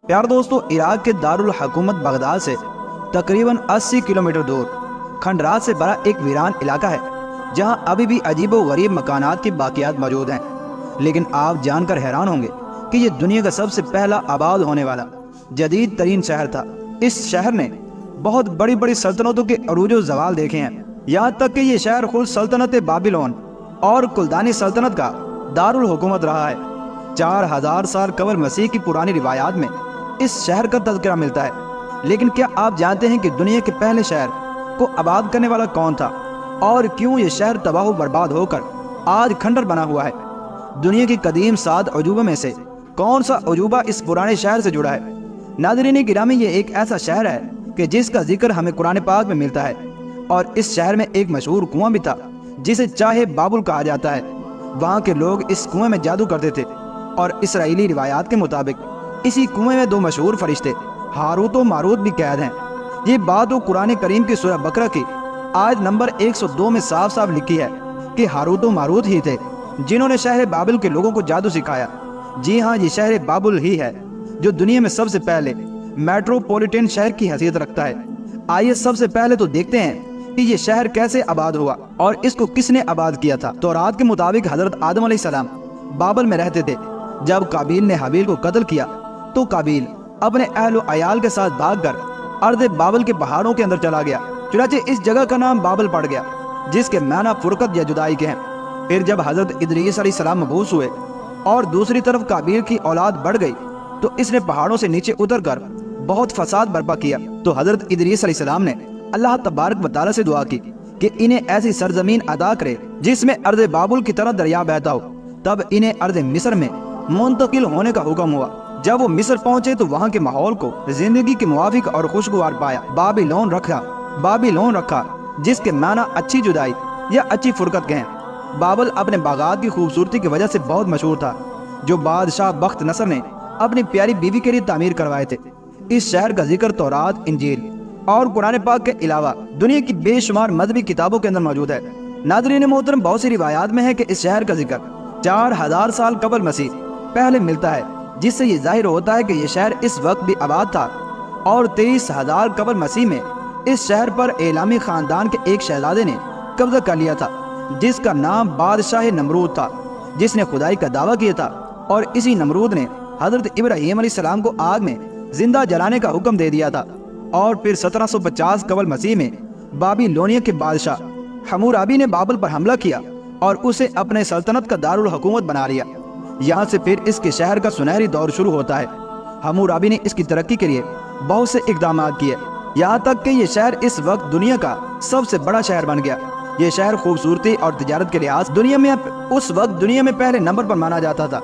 پیار دوستو، عراق کے دارالحکومت بغداد سے تقریباً 80 کلومیٹر دور کھنڈرات سے بڑا ایک ویران علاقہ ہے جہاں ابھی بھی عجیب و غریب مکانات کی باقیات موجود ہیں۔ لیکن آپ جان کر حیران ہوں گے کہ یہ دنیا کا سب سے پہلا آباد ہونے والا جدید ترین شہر تھا۔ اس شہر نے بہت بڑی بڑی سلطنتوں کے عروج و زوال دیکھے ہیں، یہاں تک کہ یہ شہر خود سلطنت بابلون اور کلدانی سلطنت کا دارالحکومت رہا ہے۔ 4000 سال قبل مسیح کی پرانی روایات میں اس شہر کا تذکرہ ملتا ہے۔ لیکن کیا آپ جانتے ہیں کہ دنیا کے پہلے شہر کو آباد کرنے والا کون تھا، اور کیوں یہ شہر تباہ و برباد ہو کر آج کھنڈر بنا ہوا ہے؟ دنیا کی قدیم 7 عجوبوں میں سے کون سا عجوبہ اس پرانے شہر سے جڑا ہے؟ ناظرین گرامی، یہ ایک ایسا شہر ہے کہ جس کا ذکر ہمیں قرآن پاک میں ملتا ہے، اور اس شہر میں ایک مشہور کنواں بھی تھا جسے چاہے بابل کہا جاتا ہے۔ وہاں کے لوگ اس کنویں میں جادو کرتے تھے، اور اسرائیلی روایات کے مطابق اسی کنویں میں 2 مشہور فرشتے ہاروت و ماروت بھی قید ہیں۔ یہ بات وہ قرآن کریم کی سورہ بقرہ کی آیت نمبر 102 میں صاف صاف لکھی ہے کہ ہاروت و ماروت ہی تھے جنہوں نے شہر بابل کے لوگوں کو جادو سکھایا۔ جی ہاں، یہ شہر بابل ہی ہے جو دنیا میں سب سے پہلے میٹروپولیٹن شہر کی حیثیت رکھتا ہے۔ آئیے سب سے پہلے تو دیکھتے ہیں کہ یہ شہر کیسے آباد ہوا اور اس کو کس نے آباد کیا تھا۔ تورات کے مطابق حضرت آدم علیہ السلام بابل میں رہتے تھے۔ جب قابیل نے حابیل کو قتل کیا تو قابیل اپنے اہل و عیال کے ساتھ بھاگ کر ارض بابل کے پہاڑوں کے اندر چلا گیا، چنانچہ اس جگہ کا نام بابل پڑ گیا، جس کے معنی فرقت یا جدائی کے ہیں۔ پھر جب حضرت ادریس علیہ السلام مبعوث ہوئے اور دوسری طرف قابیل کی اولاد بڑھ گئی تو اس نے پہاڑوں سے نیچے اتر کر بہت فساد برپا کیا۔ تو حضرت ادریس علیہ السلام نے اللہ تبارک و تعالیٰ سے دعا کی کہ انہیں ایسی سرزمین عطا کرے جس میں ارض بابل کی طرح دریا بہتا ہو۔ تب انہیں ارض مصر میں منتقل ہونے کا حکم ہوا۔ جب وہ مصر پہنچے تو وہاں کے ماحول کو زندگی کے موافق اور خوشگوار پایا۔ بابلون رکھا جس کے معنی اچھی جدائی یا اچھی فرقت کے ہیں۔ بابل اپنے باغات کی خوبصورتی کی وجہ سے بہت مشہور تھا، جو بادشاہ بخت نصر نے اپنی پیاری بیوی کے لیے تعمیر کروائے تھے۔ اس شہر کا ذکر تورات، انجیل اور قرآن پاک کے علاوہ دنیا کی بے شمار مذہبی کتابوں کے اندر موجود ہے۔ ناظرین محترم، بہت سی روایات میں ہے کہ اس شہر کا ذکر 4000 سال قبل مسیح پہلے ملتا ہے، جس سے یہ ظاہر ہوتا ہے کہ یہ شہر اس وقت بھی آباد تھا، اور 23000 قبل مسیح میں اس شہر پر ایلامی خاندان کے ایک شہزادے نے قبضہ کر لیا تھا جس کا نام بادشاہ نمرود تھا، جس نے خدائی کا دعویٰ کیا تھا، اور اسی نمرود نے حضرت ابراہیم علیہ السلام کو آگ میں زندہ جلانے کا حکم دے دیا تھا۔ اور پھر 1750 قبل مسیح میں بابلونیہ کے بادشاہ حمورابی نے بابل پر حملہ کیا اور اسے اپنے سلطنت کا دارالحکومت بنا لیا۔ یہاں سے پھر اس کے شہر کا سنہری دور شروع ہوتا ہے۔ حمورابی نے اس کی ترقی کے لیے بہت سے اقدامات کیے، یہاں تک کہ یہ شہر اس وقت دنیا کا سب سے بڑا شہر بن گیا۔ یہ شہر خوبصورتی اور تجارت کے لحاظ اس وقت دنیا میں پہلے نمبر پر مانا جاتا تھا۔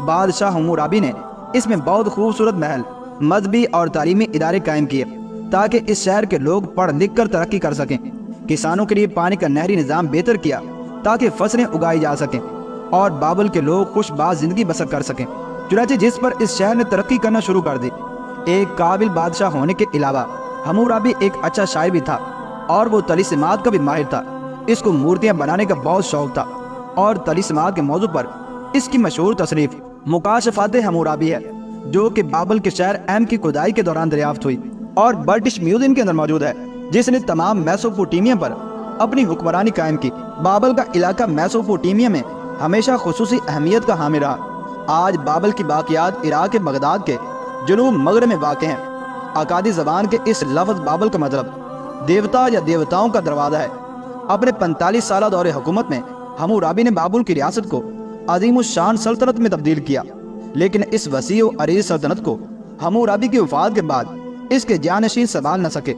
بادشاہ حمورابی نے اس میں بہت خوبصورت محل، مذہبی اور تعلیمی ادارے قائم کیے تاکہ اس شہر کے لوگ پڑھ لکھ کر ترقی کر سکیں۔ کسانوں کے لیے پانی کا نہری نظام بہتر کیا تاکہ فصلیں اگائی جا سکیں اور بابل کے لوگ خوش باز زندگی بسر کر سکیں، چنانچہ جس پر اس شہر نے ترقی کرنا شروع کر دی۔ ایک قابل بادشاہ ہونے کے علاوہ حمورابی ایک اچھا شاعر بھی تھا، اور وہ طلسمات کا بھی ماہر تھا۔ اس کو مورتیاں بنانے کا بہت شوق تھا، اور طلسمات کے موضوع پر اس کی مشہور تصنیف مکاشفات حمورابی ہے، جو کہ بابل کے شہر ایم کی کھدائی کے دوران دریافت ہوئی اور برٹش میوزیم کے اندر موجود ہے، جس نے تمام میسوپوٹیمیا پر اپنی حکمرانی قائم کی۔ بابل کا علاقہ میسوپوٹیمیا میں ہمیشہ خصوصی اہمیت کا حامل رہا۔ آج بابل کی باقیات عراق کے بغداد کے جنوب مغرب میں واقع ہیں۔ اکادی زبان کے اس لفظ بابل کا مطلب دیوتا یا دیوتاؤں کا دروازہ ہے۔ اپنے 45 سالہ دور حکومت میں حمورابی نے بابل کی ریاست کو عظیم الشان سلطنت میں تبدیل کیا، لیکن اس وسیع و عریض سلطنت کو حمورابی کی وفات کے بعد اس کے جانشین سنبھال نہ سکے،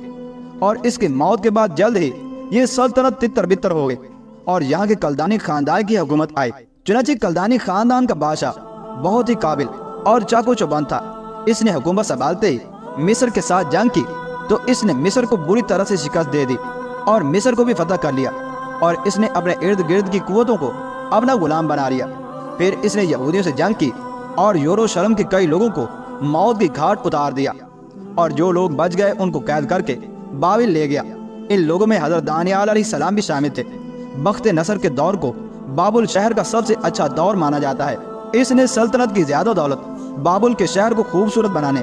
اور اس کی موت کے بعد جلد ہی یہ سلطنت تتر بتر ہو گئی اور یہاں کے کلدانی خاندان کی حکومت آئی۔ چنانچہ کلدانی خاندان کا بادشاہ بہت ہی قابل اور چاقو چوبند تھا۔ اس نے حکومت سنبھالتے ہی مصر کے ساتھ جنگ کی تو اس نے مصر کو بری طرح سے شکست دے دی اور مصر کو بھی فتح کر لیا، اور اس نے اپنے ارد گرد کی قوتوں کو اپنا غلام بنا لیا۔ پھر اس نے یہودیوں سے جنگ کی اور یروشلم کے کئی لوگوں کو موت کی گھاٹ اتار دیا، اور جو لوگ بچ گئے ان کو قید کر کے بابل لے گیا۔ ان لوگوں میں حضرت دانیال علیہ السلام بھی شامل تھے۔ بخت نصر کے دور کو بابل شہر کا سب سے اچھا دور مانا جاتا ہے۔ اس نے سلطنت کی زیادہ دولت بابل کے شہر کو خوبصورت بنانے